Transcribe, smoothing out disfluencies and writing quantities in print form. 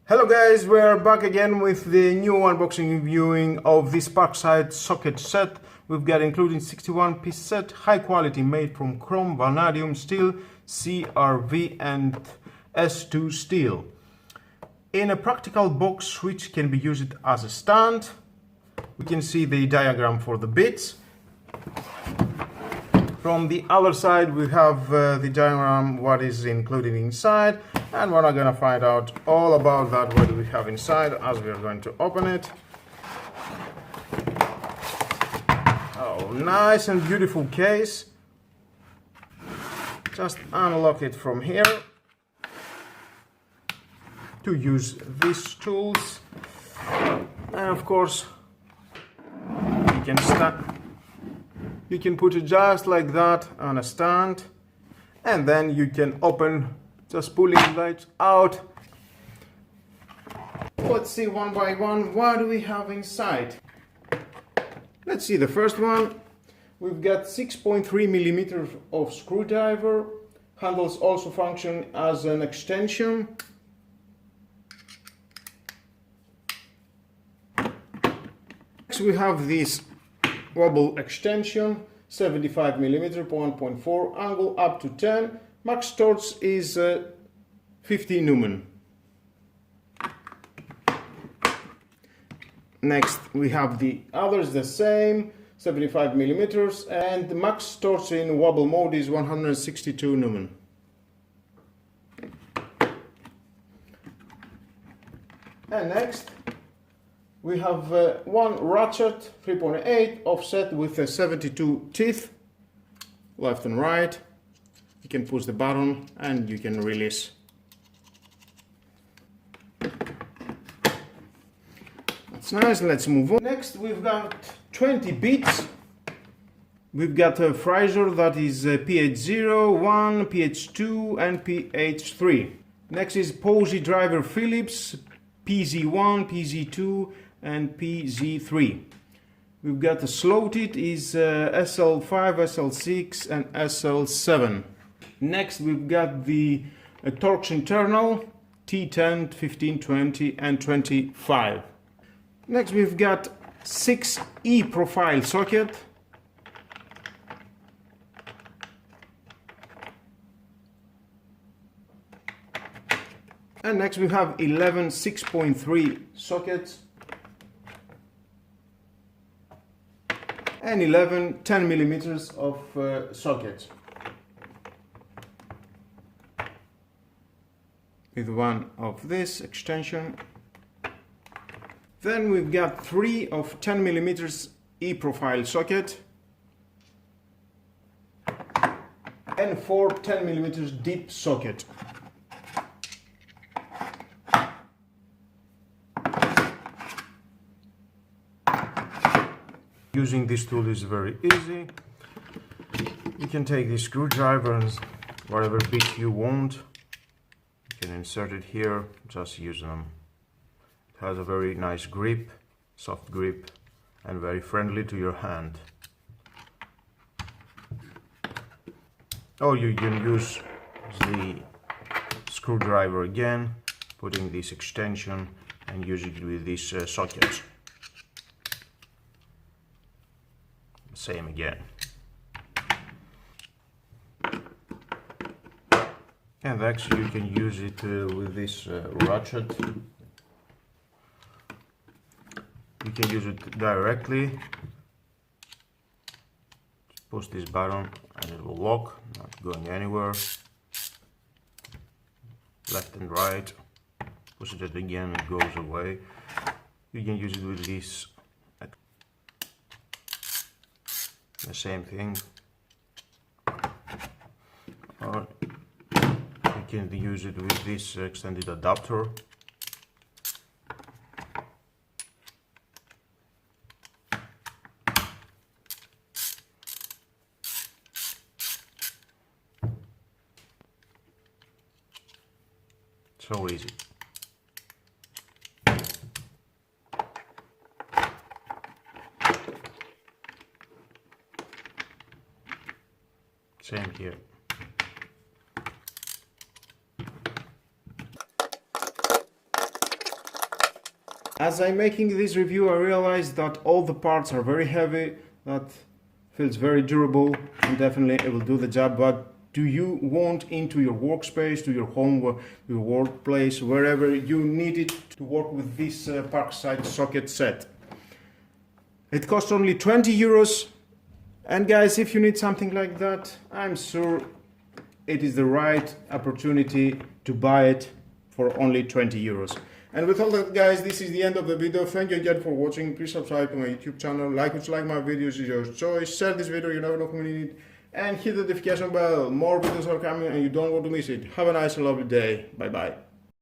Hello guys, we're back again with the new unboxing and viewing of this Parkside socket set. We've got including 61-piece set, high quality, made from chrome, vanadium steel, CRV and S2 steel. In a practical box which can be used as a stand. We can see the diagram for the bits. From the other side we have the diagram what is included inside, and we're not going to find out all about that what do we have inside as we are going to open it. Oh, nice and beautiful case. Just unlock it from here to use these tools, and of course you can put it just like that on a stand, and then you can open, just pulling the lights out. Let's see one by one what do we have inside. Let's see the first one. We've got 6.3 millimeters of screwdriver. Handles also function as an extension. Next we have this wobble extension, 75 millimeter, 1.4, angle up to 10, max torque is 50 Newton. Next we have the others, the same, 75 millimeters, and the max torque in wobble mode is 162 Newton. And next we have one ratchet 3.8 offset with 72 teeth, left and right. You can push the button and you can release. That's nice. Let's move on. Next we've got 20 bits. We've got a Fraser that is PH0, 1, PH2 and PH3. Next is Posey driver Phillips, PZ1, PZ2 and PZ3. We've got the slotted is SL5, SL6 and SL7. Next we've got the Torx internal T10, 15, 20 and 25. Next we've got 6 E profile socket. And next we have 11 6.3 sockets. And 11 10 millimeters of sockets, with one of this extension. Then we've got 3 of 10 millimeters E-profile socket and 4 10 millimeters deep socket. Using this tool is very easy. You can take the screwdriver and whatever bit you want, you can insert it here, just use them. It has a very nice grip, soft grip, and very friendly to your hand. Or you can use the screwdriver again, putting this extension and use it with these sockets. Same again. And actually you can use it with this ratchet. You can use it directly. Just push this button and it will lock, not going anywhere. Left and right. Push it again, it goes away. You can use it with this. The same thing, or you can use it with this extended adapter. So easy. Same here. As I'm making this review, I realized that all the parts are very heavy. That feels very durable and definitely it will do the job. But do you want into your workspace, to your home, your workplace, wherever you need it to work with this Parkside socket set? It costs only 20 euros. And guys, if you need something like that, I'm sure it is the right opportunity to buy it for only 20 euros. And with all that, guys, this is the end of the video. Thank you again for watching. Please subscribe to my YouTube channel. Like if you like my videos, is your choice. Share this video, you never know who you need. And hit the notification bell. More videos are coming and you don't want to miss it. Have a nice and lovely day. Bye bye.